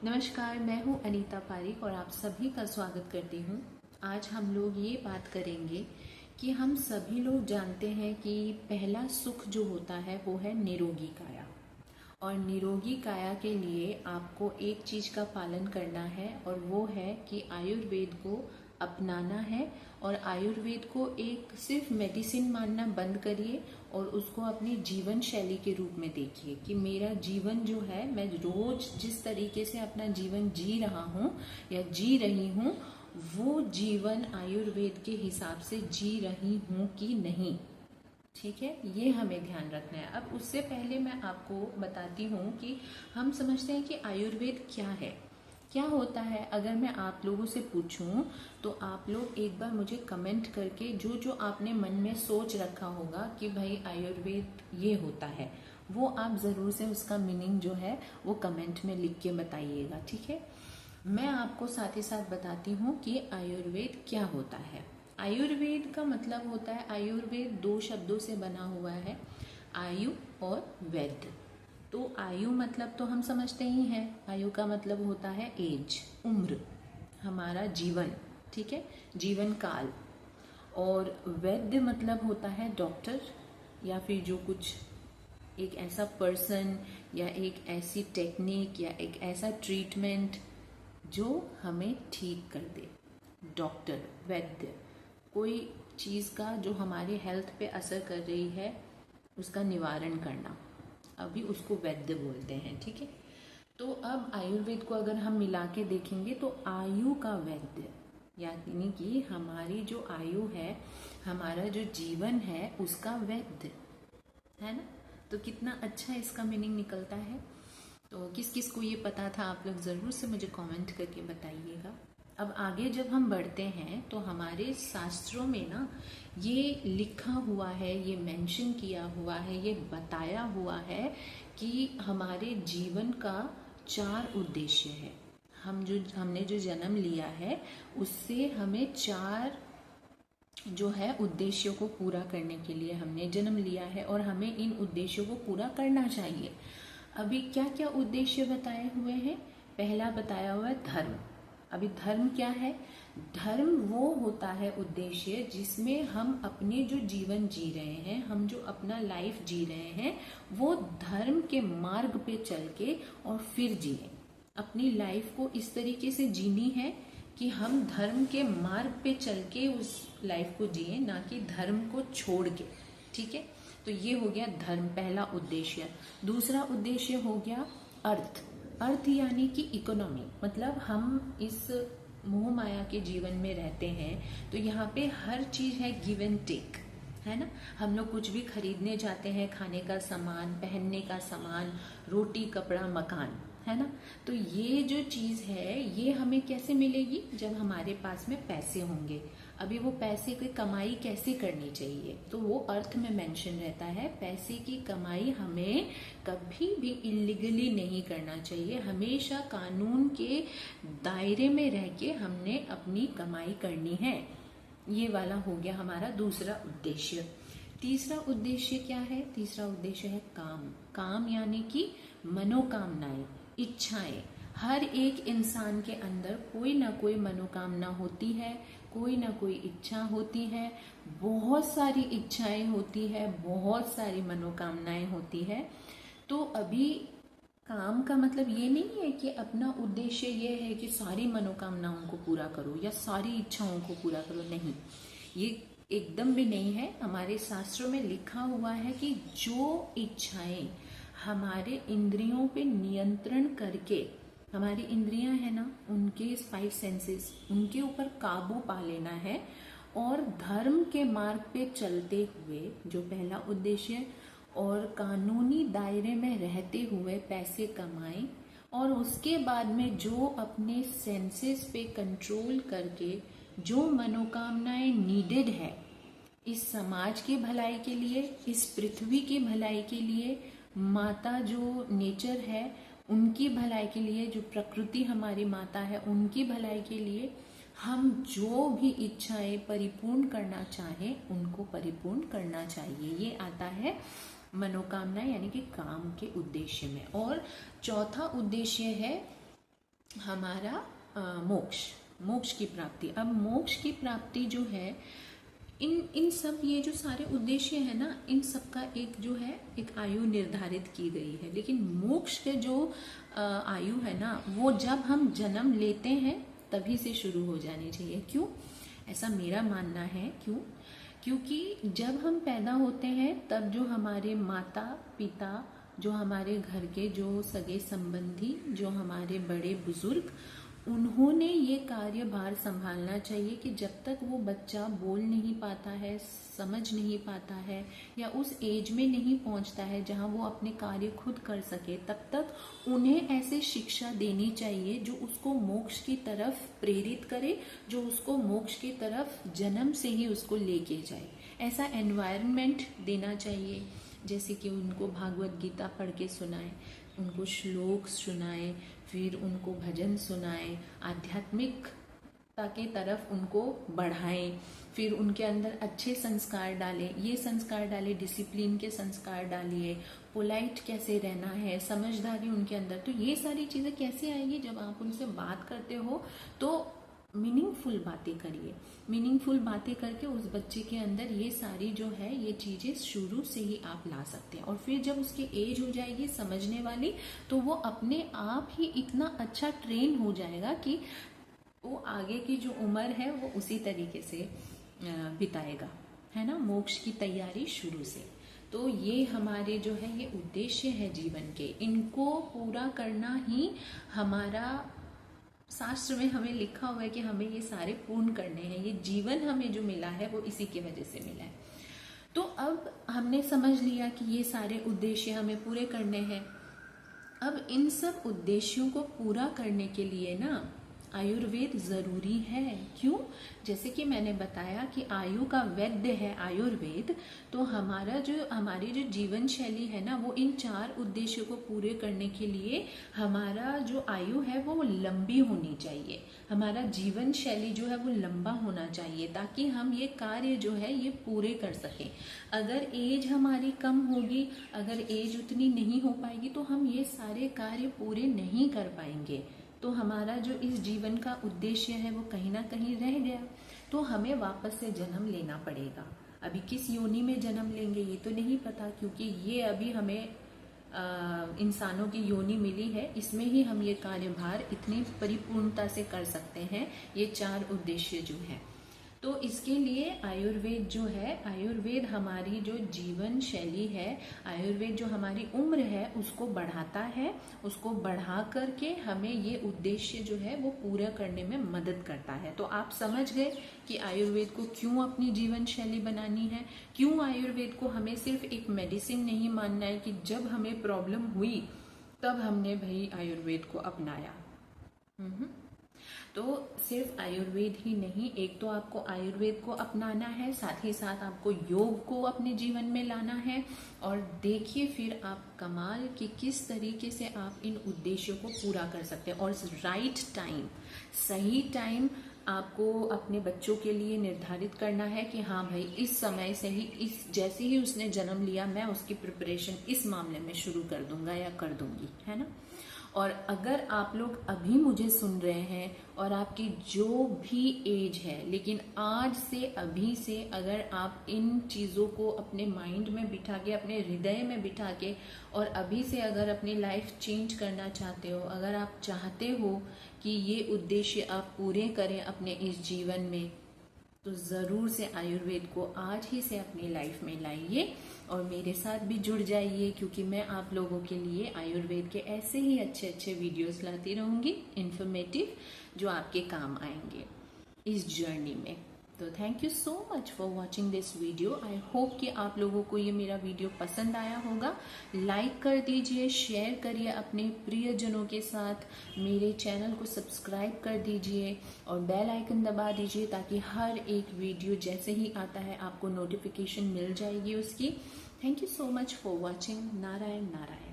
नमस्कार, मैं हूँ अनीता पारिक और आप सभी का स्वागत करती हूँ। आज हम लोग ये बात करेंगे कि हम सभी लोग जानते हैं कि पहला सुख जो होता है वो है निरोगी काया। और निरोगी काया के लिए आपको एक चीज़ का पालन करना है और वो है कि आयुर्वेद को अपनाना है और आयुर्वेद को एक सिर्फ मेडिसिन मानना बंद करिए और उसको अपनी जीवन शैली के रूप में देखिए कि मेरा जीवन जो है, मैं रोज जिस तरीके से अपना जीवन जी रहा हूँ या जी रही हूँ वो जीवन आयुर्वेद के हिसाब से जी रही हूँ कि नहीं। ठीक है, ये हमें ध्यान रखना है। अब उससे पहले मैं आपको बताती हूँ कि हम समझते हैं कि आयुर्वेद क्या है, क्या होता है। अगर मैं आप लोगों से पूछूं तो आप लोग एक बार मुझे कमेंट करके जो जो आपने मन में सोच रखा होगा कि भाई आयुर्वेद ये होता है, वो आप ज़रूर से उसका मीनिंग जो है वो कमेंट में लिख के बताइएगा। ठीक है, मैं आपको साथ ही साथ बताती हूँ कि आयुर्वेद क्या होता है। आयुर्वेद का मतलब होता है, आयुर्वेद दो शब्दों से बना हुआ है, आयु और वैद्य। तो आयु मतलब तो हम समझते ही हैं, आयु का मतलब होता है एज, उम्र, हमारा जीवन। ठीक है, जीवन काल। और वैद्य मतलब होता है डॉक्टर या फिर जो कुछ एक ऐसा पर्सन या एक ऐसी टेक्निक या एक ऐसा ट्रीटमेंट जो हमें ठीक कर दे। डॉक्टर, वैद्य, कोई चीज़ का जो हमारे हेल्थ पे असर कर रही है उसका निवारण करना, अभी उसको वैद्य बोलते हैं। ठीक है, तो अब आयुर्वेद को अगर हम मिला के देखेंगे तो आयु का वैद्य यानी कि हमारी जो आयु है, हमारा जो जीवन है उसका वैद्य है ना। तो कितना अच्छा इसका मीनिंग निकलता है। तो किस किस को ये पता था आप लोग ज़रूर से मुझे कमेंट करके बताइएगा। अब आगे जब हम बढ़ते हैं तो हमारे शास्त्रों में ना ये लिखा हुआ है, ये मेंशन किया हुआ है, ये बताया हुआ है कि हमारे जीवन का 4 उद्देश्य है। हमने जो जन्म लिया है उससे हमें 4 जो है उद्देश्यों को पूरा करने के लिए हमने जन्म लिया है और हमें इन उद्देश्यों को पूरा करना चाहिए। अभी क्या क्या उद्देश्य बताए हुए हैं? पहला बताया हुआ है धर्म। अभी धर्म क्या है? धर्म वो होता है उद्देश्य जिसमें हम अपने जो जीवन जी रहे हैं, हम जो अपना लाइफ जी रहे हैं, वो धर्म के मार्ग पे चल के और फिर जिए। अपनी लाइफ को इस तरीके से जीनी है कि हम धर्म के मार्ग पे चल के उस लाइफ को जिए, ना कि धर्म को छोड़ के। ठीक है, तो ये हो गया धर्म, पहला उद्देश्य। दूसरा उद्देश्य हो गया अर्थ। अर्थ यानी कि इकोनॉमी, मतलब हम इस मोह माया के जीवन में रहते हैं तो यहाँ पे हर चीज है गिव एंड टेक, है ना। हम लोग कुछ भी खरीदने जाते हैं, खाने का सामान, पहनने का सामान, रोटी, कपड़ा, मकान, है ना। तो ये जो चीज है ये हमें कैसे मिलेगी? जब हमारे पास में पैसे होंगे। अभी वो पैसे की कमाई कैसे करनी चाहिए तो वो अर्थ में मेंशन रहता है। पैसे की कमाई हमें कभी भी इलीगली नहीं करना चाहिए, हमेशा कानून के दायरे में रह के हमने अपनी कमाई करनी है। ये वाला हो गया हमारा दूसरा उद्देश्य। तीसरा उद्देश्य क्या है? तीसरा उद्देश्य है काम। काम यानी कि मनोकामनाएं, इच्छाएं। हर एक इंसान के अंदर कोई ना कोई मनोकामना होती है, कोई ना कोई इच्छा होती है, बहुत सारी इच्छाएं होती है, बहुत सारी मनोकामनाएं होती है। तो अभी काम का मतलब ये नहीं है कि अपना उद्देश्य ये है कि सारी मनोकामनाओं को पूरा करो या सारी इच्छाओं को पूरा करो, नहीं, ये एकदम भी नहीं है। हमारे शास्त्रों में लिखा हुआ है कि जो इच्छाएं हमारे इंद्रियों पे नियंत्रण करके, हमारी इंद्रियां है ना, उनके 5 सेंसेस, उनके ऊपर काबू पा लेना है और धर्म के मार्ग पे चलते हुए, जो पहला उद्देश्य, और कानूनी दायरे में रहते हुए पैसे कमाएं और उसके बाद में जो अपने सेंसेस पे कंट्रोल करके जो मनोकामनाएं नीडेड है इस समाज की भलाई के लिए, इस पृथ्वी की भलाई के लिए, माता जो नेचर है उनकी भलाई के लिए, जो प्रकृति हमारी माता है उनकी भलाई के लिए, हम जो भी इच्छाएं परिपूर्ण करना चाहें उनको परिपूर्ण करना चाहिए। ये आता है मनोकामना यानी कि काम के उद्देश्य में। और चौथा उद्देश्य है हमारा मोक्ष की प्राप्ति। अब मोक्ष की प्राप्ति जो है, इन सब ये जो सारे उद्देश्य है ना, इन सब का एक जो है एक आयु निर्धारित की गई है। लेकिन मोक्ष के जो आयु है ना, वो जब हम जन्म लेते हैं तभी से शुरू हो जानी चाहिए। क्यों? ऐसा मेरा मानना है। क्योंकि जब हम पैदा होते हैं तब जो हमारे माता पिता, जो हमारे घर के जो सगे संबंधी, जो हमारे बड़े बुजुर्ग, उन्होंने ये कार्यभार संभालना चाहिए कि जब तक वो बच्चा बोल नहीं पाता है, समझ नहीं पाता है, या उस एज में नहीं पहुंचता है जहां वो अपने कार्य खुद कर सके, तब तक उन्हें ऐसे शिक्षा देनी चाहिए जो उसको मोक्ष की तरफ प्रेरित करे, जो उसको मोक्ष की तरफ जन्म से ही उसको लेके जाए। ऐसा एनवायरनमेंट देना चाहिए, जैसे कि उनको भागवत गीता पढ़ के सुनाए, उनको श्लोक सुनाए, फिर उनको भजन सुनाए, आध्यात्मिकता के तरफ उनको बढ़ाएं, फिर उनके अंदर अच्छे संस्कार डालें। ये संस्कार डालें, डिसिप्लिन के संस्कार डालिए, पोलाइट कैसे रहना है, समझदारी उनके अंदर। तो ये सारी चीज़ें कैसे आएगी? जब आप उनसे बात करते हो तो मीनिंगफुल बातें करिए। मीनिंगफुल बातें करके उस बच्चे के अंदर ये सारी जो है ये चीज़ें शुरू से ही आप ला सकते हैं। और फिर जब उसकी एज हो जाएगी समझने वाली, तो वो अपने आप ही इतना अच्छा ट्रेन हो जाएगा कि वो आगे की जो उम्र है वो उसी तरीके से बिताएगा, है ना। मोक्ष की तैयारी शुरू से। तो ये हमारे जो है ये उद्देश्य है जीवन के, इनको पूरा करना ही हमारा, शास्त्र में हमें लिखा हुआ है कि हमें ये सारे पूर्ण करने हैं। ये जीवन हमें जो मिला है वो इसी की वजह से मिला है। तो अब हमने समझ लिया कि ये सारे उद्देश्य हमें पूरे करने हैं। अब इन सब उद्देश्यों को पूरा करने के लिए ना आयुर्वेद जरूरी है। क्यों? जैसे कि मैंने बताया कि आयु का वैद्य है आयुर्वेद। तो हमारी जो जीवन शैली है ना, वो इन 4 उद्देश्यों को पूरे करने के लिए हमारा जो आयु है वो लंबी होनी चाहिए। हमारा जीवन शैली जो है वो लंबा होना चाहिए, ताकि हम ये कार्य जो है ये पूरे कर सकें। अगर एज हमारी कम होगी, अगर एज उतनी नहीं हो पाएगी, तो हम ये सारे कार्य पूरे नहीं कर पाएंगे। तो हमारा जो इस जीवन का उद्देश्य है वो कहीं ना कहीं रह गया। तो हमें वापस से जन्म लेना पड़ेगा। अभी किस योनि में जन्म लेंगे ये तो नहीं पता, क्योंकि ये अभी हमें इंसानों की योनि मिली है। इसमें ही हम ये कार्यभार इतनी परिपूर्णता से कर सकते हैं, ये 4 उद्देश्य जो है। तो इसके लिए आयुर्वेद जो है, आयुर्वेद हमारी जो जीवन शैली है, आयुर्वेद जो हमारी उम्र है उसको बढ़ाता है। उसको बढ़ा करके हमें ये उद्देश्य जो है वो पूरा करने में मदद करता है। तो आप समझ गए कि आयुर्वेद को क्यों अपनी जीवन शैली बनानी है, क्यों आयुर्वेद को हमें सिर्फ एक मेडिसिन नहीं मानना है कि जब हमें प्रॉब्लम हुई तब हमने भाई आयुर्वेद को अपनाया। तो सिर्फ आयुर्वेद ही नहीं, एक तो आपको आयुर्वेद को अपनाना है, साथ ही साथ आपको योग को अपने जीवन में लाना है। और देखिए फिर आप कमाल कि किस तरीके से आप इन उद्देश्यों को पूरा कर सकते हैं। और राइट टाइम, सही टाइम आपको अपने बच्चों के लिए निर्धारित करना है कि हाँ भाई इस समय से ही, इस जैसे ही उसने जन्म लिया मैं उसकी प्रिपरेशन इस मामले में शुरू कर दूंगा या कर दूंगी, है ना। और अगर आप लोग अभी मुझे सुन रहे हैं और आपकी जो भी एज है, लेकिन आज से अभी से अगर आप इन चीज़ों को अपने माइंड में बिठा के, अपने हृदय में बिठा के, और अभी से अगर अपनी लाइफ चेंज करना चाहते हो, अगर आप चाहते हो कि ये उद्देश्य आप पूरे करें अपने इस जीवन में, तो ज़रूर से आयुर्वेद को आज ही से अपनी लाइफ में लाइए और मेरे साथ भी जुड़ जाइए, क्योंकि मैं आप लोगों के लिए आयुर्वेद के ऐसे ही अच्छे अच्छे वीडियोस लाती रहूँगी, इन्फॉर्मेटिव, जो आपके काम आएंगे इस जर्नी में। तो thank you so much for watching this video. I hope कि आप लोगों को ये मेरा वीडियो पसंद आया होगा। लाइक कर दीजिए, शेयर करिए अपने प्रियजनों के साथ, मेरे चैनल को सब्सक्राइब कर दीजिए और बेल आइकन दबा दीजिए, ताकि हर एक वीडियो जैसे ही आता है आपको नोटिफिकेशन मिल जाएगी उसकी। Thank you so much for watching. Narayan Narayan.